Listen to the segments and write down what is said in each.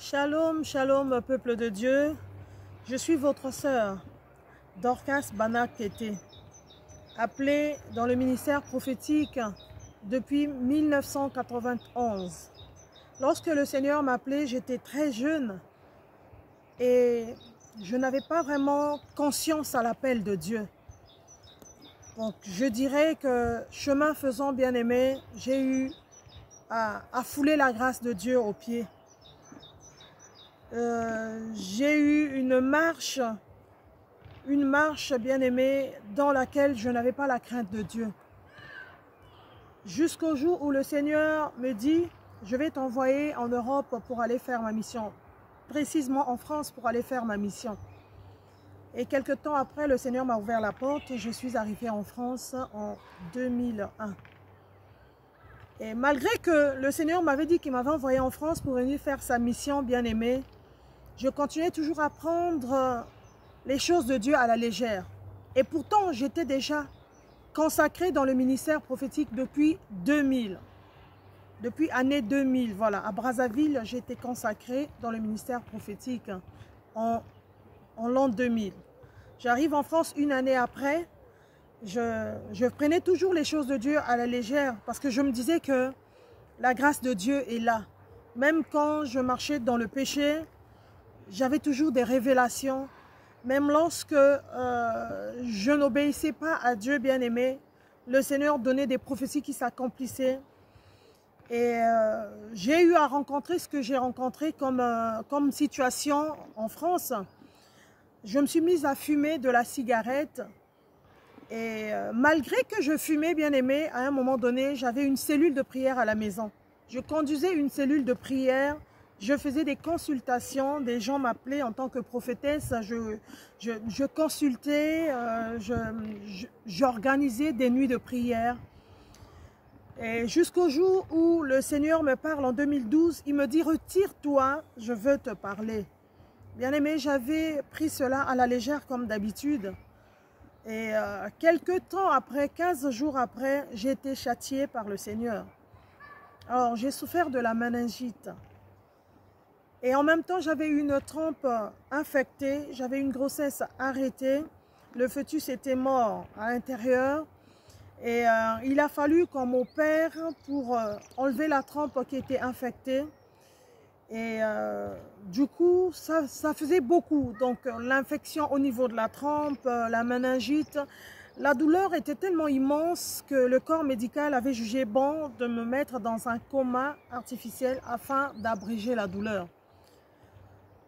Shalom, shalom, peuple de Dieu. Je suis votre sœur, Dorcas Bana-Kété, appelée dans le ministère prophétique depuis 1991. Lorsque le Seigneur m'a appelée, j'étais très jeune et je n'avais pas vraiment conscience à l'appel de Dieu. Donc je dirais que chemin faisant, bien-aimé, j'ai eu à fouler la grâce de Dieu aux pieds. J'ai eu une marche bien-aimée dans laquelle je n'avais pas la crainte de Dieu. Jusqu'au jour où le Seigneur me dit, je vais t'envoyer en Europe pour aller faire ma mission. Précisément en France pour aller faire ma mission. Et quelque temps après, le Seigneur m'a ouvert la porte et je suis arrivée en France en 2001. Et malgré que le Seigneur m'avait dit qu'il m'avait envoyé en France pour venir faire sa mission bien-aimée, je continuais toujours à prendre les choses de Dieu à la légère. Et pourtant, j'étais déjà consacrée dans le ministère prophétique depuis 2000. Depuis l'année 2000, voilà. À Brazzaville, j'ai été consacrée dans le ministère prophétique en l'an 2000. J'arrive en France une année après. Je prenais toujours les choses de Dieu à la légère parce que je me disais que la grâce de Dieu est là. Même quand je marchais dans le péché, j'avais toujours des révélations. Même lorsque je n'obéissais pas à Dieu bien-aimé, le Seigneur donnait des prophéties qui s'accomplissaient. Et j'ai eu à rencontrer ce que j'ai rencontré comme situation en France. Je me suis mise à fumer de la cigarette. Et malgré que je fumais bien-aimé, à un moment donné, j'avais une cellule de prière à la maison. Je conduisais une cellule de prière. Je faisais des consultations, des gens m'appelaient en tant que prophétesse, je consultais, j'organisais des nuits de prière. Et jusqu'au jour où le Seigneur me parle en 2012, il me dit « Retire-toi, je veux te parler ». Bien-aimé, j'avais pris cela à la légère comme d'habitude. Et quelques temps après, 15 jours après, j'ai été châtiée par le Seigneur. Alors, j'ai souffert de la méningite. Et en même temps, j'avais une trompe infectée, j'avais une grossesse arrêtée, le fœtus était mort à l'intérieur. Et il a fallu qu'on m'opère pour enlever la trompe qui était infectée. Et du coup, ça faisait beaucoup. Donc l'infection au niveau de la trompe, la méningite, la douleur était tellement immense que le corps médical avait jugé bon de me mettre dans un coma artificiel afin d'abréger la douleur.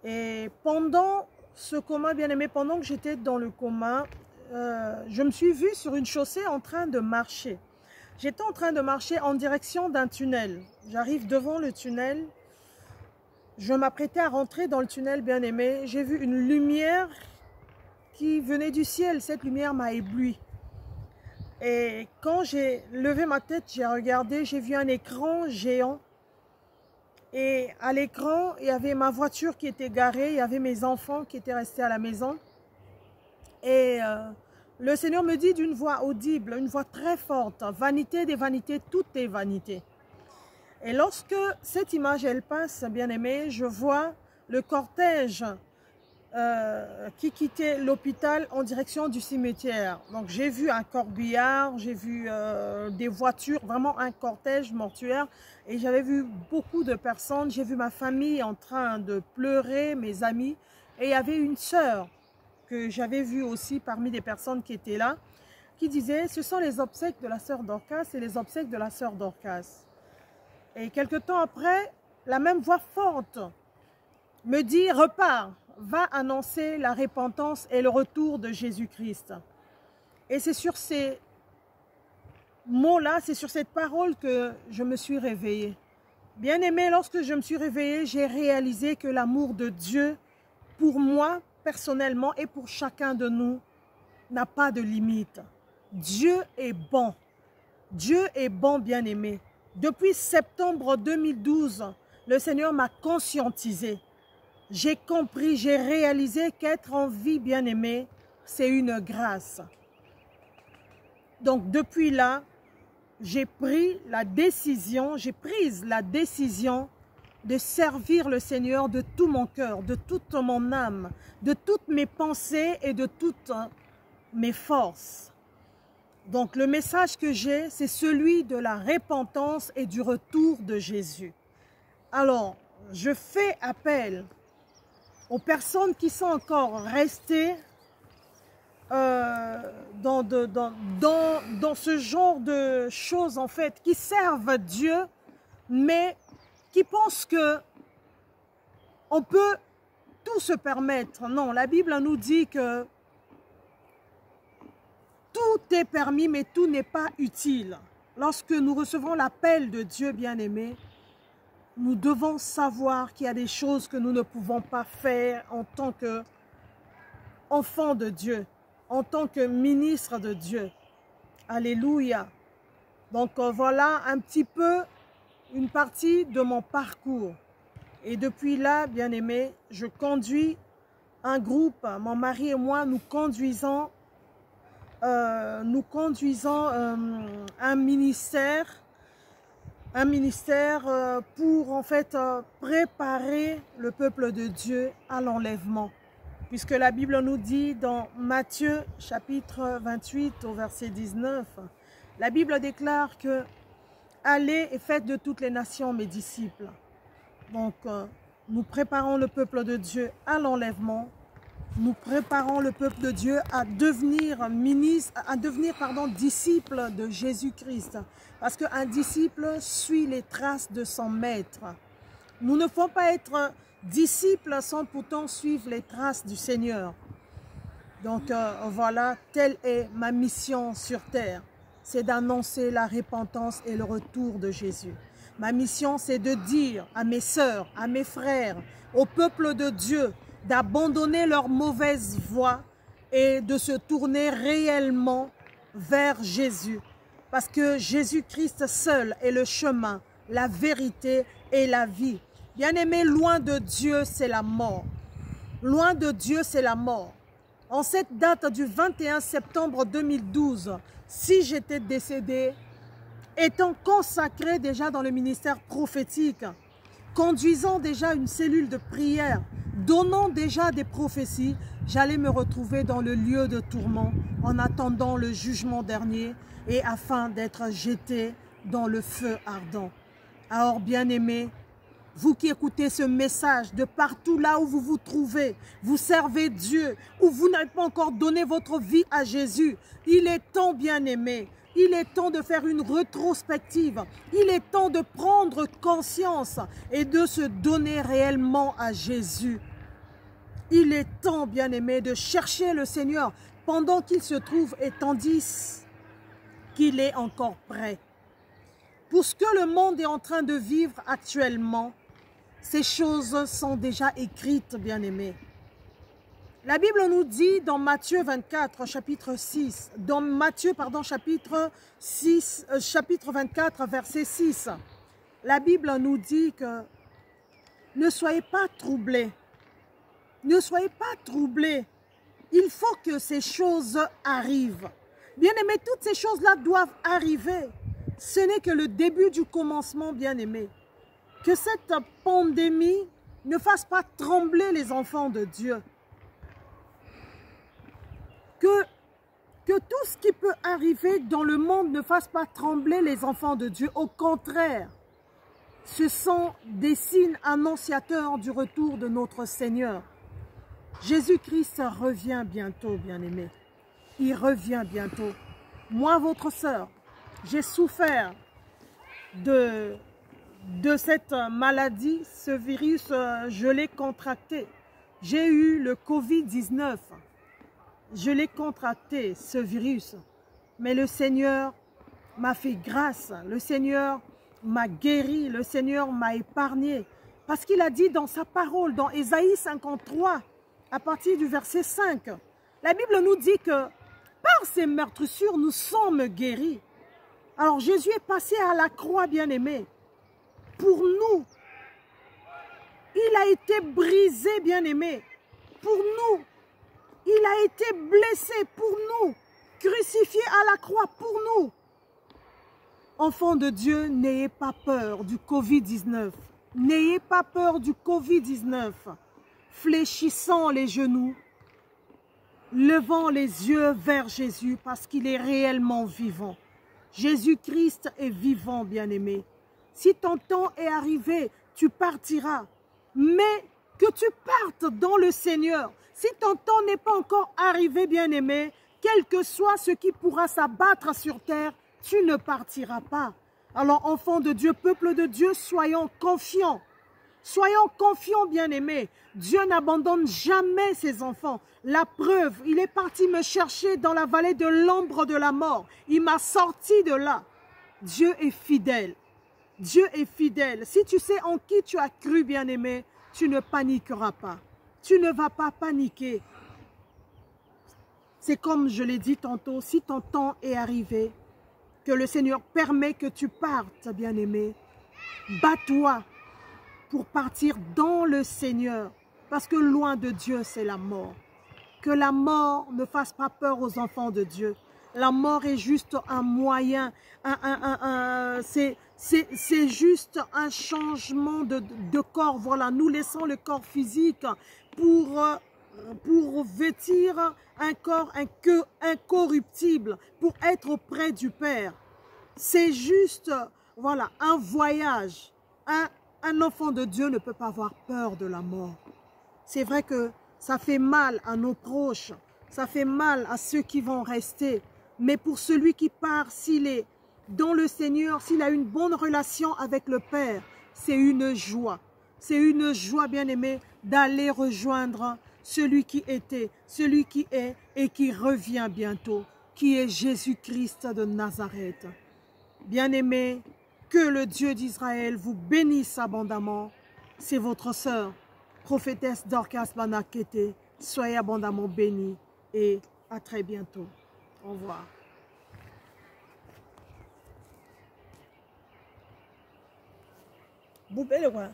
Et pendant ce coma, bien-aimé, pendant que j'étais dans le coma, je me suis vue sur une chaussée en train de marcher. J'étais en train de marcher en direction d'un tunnel. J'arrive devant le tunnel. Je m'apprêtais à rentrer dans le tunnel, bien-aimé. J'ai vu une lumière qui venait du ciel. Cette lumière m'a ébloui. Et quand j'ai levé ma tête, j'ai regardé, j'ai vu un écran géant. Et à l'écran, il y avait ma voiture qui était garée, il y avait mes enfants qui étaient restés à la maison. Et le Seigneur me dit d'une voix audible, une voix très forte, « Vanité des vanités, tout est vanité ». Et lorsque cette image, elle passe, bien-aimé, je vois le cortège qui quittait l'hôpital en direction du cimetière. Donc j'ai vu un corbillard, j'ai vu des voitures, vraiment un cortège mortuaire. Et j'avais vu beaucoup de personnes, j'ai vu ma famille en train de pleurer, mes amis. Et il y avait une sœur que j'avais vue aussi parmi les personnes qui étaient là, qui disait, ce sont les obsèques de la sœur Dorcas et les obsèques de la sœur Dorcas. Et quelque temps après, la même voix forte me dit, repars, va annoncer la repentance et le retour de Jésus-Christ. Et c'est sur ces mots-là, c'est sur cette parole que je me suis réveillée. Bien-aimée, lorsque je me suis réveillée, j'ai réalisé que l'amour de Dieu, pour moi, personnellement, et pour chacun de nous, n'a pas de limite. Dieu est bon. Dieu est bon, bien-aimé. Depuis septembre 2012, le Seigneur m'a conscientisé. J'ai compris, j'ai réalisé qu'être en vie, bien-aimé, c'est une grâce. Donc depuis là, j'ai pris la décision de servir le Seigneur de tout mon cœur, de toute mon âme, de toutes mes pensées et de toutes mes forces. Donc le message que j'ai, c'est celui de la repentance et du retour de Jésus. Alors, je fais appel aux personnes qui sont encore restées dans ce genre de choses, en fait, qui servent Dieu, mais qui pensent que on peut tout se permettre. Non, la Bible nous dit que tout est permis, mais tout n'est pas utile. Lorsque nous recevons l'appel de Dieu bien-aimé, nous devons savoir qu'il y a des choses que nous ne pouvons pas faire en tant qu'enfants de Dieu, en tant que ministre de Dieu. Alléluia. Donc voilà un petit peu une partie de mon parcours. Et depuis là, bien-aimé, je conduis un groupe. Mon mari et moi, nous conduisons un ministère pour en fait préparer le peuple de Dieu à l'enlèvement. Puisque la Bible nous dit dans Matthieu chapitre 28 au verset 19, la Bible déclare que « Allez et faites de toutes les nations mes disciples ». Donc nous préparons le peuple de Dieu à l'enlèvement. Nous préparons le peuple de Dieu à devenir disciple de Jésus-Christ. Parce qu'un disciple suit les traces de son maître. Nous ne pouvons pas être disciples sans pourtant suivre les traces du Seigneur. Donc voilà, telle est ma mission sur terre. C'est d'annoncer la repentance et le retour de Jésus. Ma mission, c'est de dire à mes sœurs, à mes frères, au peuple de Dieu, d'abandonner leur mauvaise voie et de se tourner réellement vers Jésus. Parce que Jésus-Christ seul est le chemin, la vérité et la vie. Bien-aimé, loin de Dieu, c'est la mort. Loin de Dieu, c'est la mort. En cette date du 21 septembre 2012, si j'étais décédée, étant consacrée déjà dans le ministère prophétique, conduisant déjà une cellule de prière, donnant déjà des prophéties, j'allais me retrouver dans le lieu de tourment en attendant le jugement dernier et afin d'être jeté dans le feu ardent. Alors bien-aimés, vous qui écoutez ce message de partout là où vous vous trouvez, vous servez Dieu ou vous n'avez pas encore donné votre vie à Jésus, il est temps bien-aimés. Il est temps de faire une rétrospective. Il est temps de prendre conscience et de se donner réellement à Jésus. Il est temps, bien-aimé, de chercher le Seigneur pendant qu'il se trouve et tandis qu'il est encore prêt. Pour ce que le monde est en train de vivre actuellement, ces choses sont déjà écrites, bien-aimés. La Bible nous dit dans Matthieu 24, chapitre 6, dans Matthieu, pardon, chapitre 24, verset 6, la Bible nous dit que ne soyez pas troublés, ne soyez pas troublés, il faut que ces choses arrivent. Bien-aimés, toutes ces choses-là doivent arriver. Ce n'est que le début du commencement, bien-aimés. Que cette pandémie ne fasse pas trembler les enfants de Dieu. Que tout ce qui peut arriver dans le monde ne fasse pas trembler les enfants de Dieu. Au contraire, ce sont des signes annonciateurs du retour de notre Seigneur. Jésus-Christ revient bientôt, bien-aimés. Il revient bientôt. Moi, votre sœur, j'ai souffert de cette maladie, ce virus, je l'ai contracté. J'ai eu le Covid-19. Je l'ai contracté, ce virus, mais le Seigneur m'a fait grâce, le Seigneur m'a guéri, le Seigneur m'a épargné. Parce qu'il a dit dans sa parole, dans Ésaïe 53, à partir du verset 5, la Bible nous dit que par ses meurtrissures, nous sommes guéris. Alors Jésus est passé à la croix, bien-aimé, pour nous. Il a été brisé, bien-aimé, pour nous. Il a été blessé pour nous, crucifié à la croix pour nous. Enfants de Dieu, n'ayez pas peur du Covid-19. N'ayez pas peur du Covid-19. Fléchissant les genoux, levant les yeux vers Jésus parce qu'il est réellement vivant. Jésus-Christ est vivant, bien-aimé. Si ton temps est arrivé, tu partiras. Mais que tu partes dans le Seigneur. Si ton temps n'est pas encore arrivé, bien-aimé, quel que soit ce qui pourra s'abattre sur terre, tu ne partiras pas. Alors, enfants de Dieu, peuple de Dieu, soyons confiants. Soyons confiants, bien-aimés. Dieu n'abandonne jamais ses enfants. La preuve, il est parti me chercher dans la vallée de l'ombre de la mort. Il m'a sorti de là. Dieu est fidèle. Dieu est fidèle. Si tu sais en qui tu as cru, bien-aimé, tu ne paniqueras pas. Tu ne vas pas paniquer. C'est comme je l'ai dit tantôt, si ton temps est arrivé, que le Seigneur permet que tu partes, bien-aimé, bats-toi pour partir dans le Seigneur. Parce que loin de Dieu, c'est la mort. Que la mort ne fasse pas peur aux enfants de Dieu. La mort est juste un moyen, c'est juste un changement de corps. Voilà, nous laissons le corps physique pour vêtir un corps incorruptible, pour être auprès du Père. C'est juste, voilà, un voyage. Un enfant de Dieu ne peut pas avoir peur de la mort. C'est vrai que ça fait mal à nos proches, ça fait mal à ceux qui vont rester. Mais pour celui qui part, s'il est dans le Seigneur, s'il a une bonne relation avec le Père, c'est une joie. C'est une joie, bien-aimée, d'aller rejoindre celui qui était, celui qui est et qui revient bientôt, qui est Jésus-Christ de Nazareth. Bien-aimés, que le Dieu d'Israël vous bénisse abondamment. C'est votre sœur, prophétesse Dorcas Banakete. Soyez abondamment bénis et à très bientôt. Au revoir. Boubé le roi.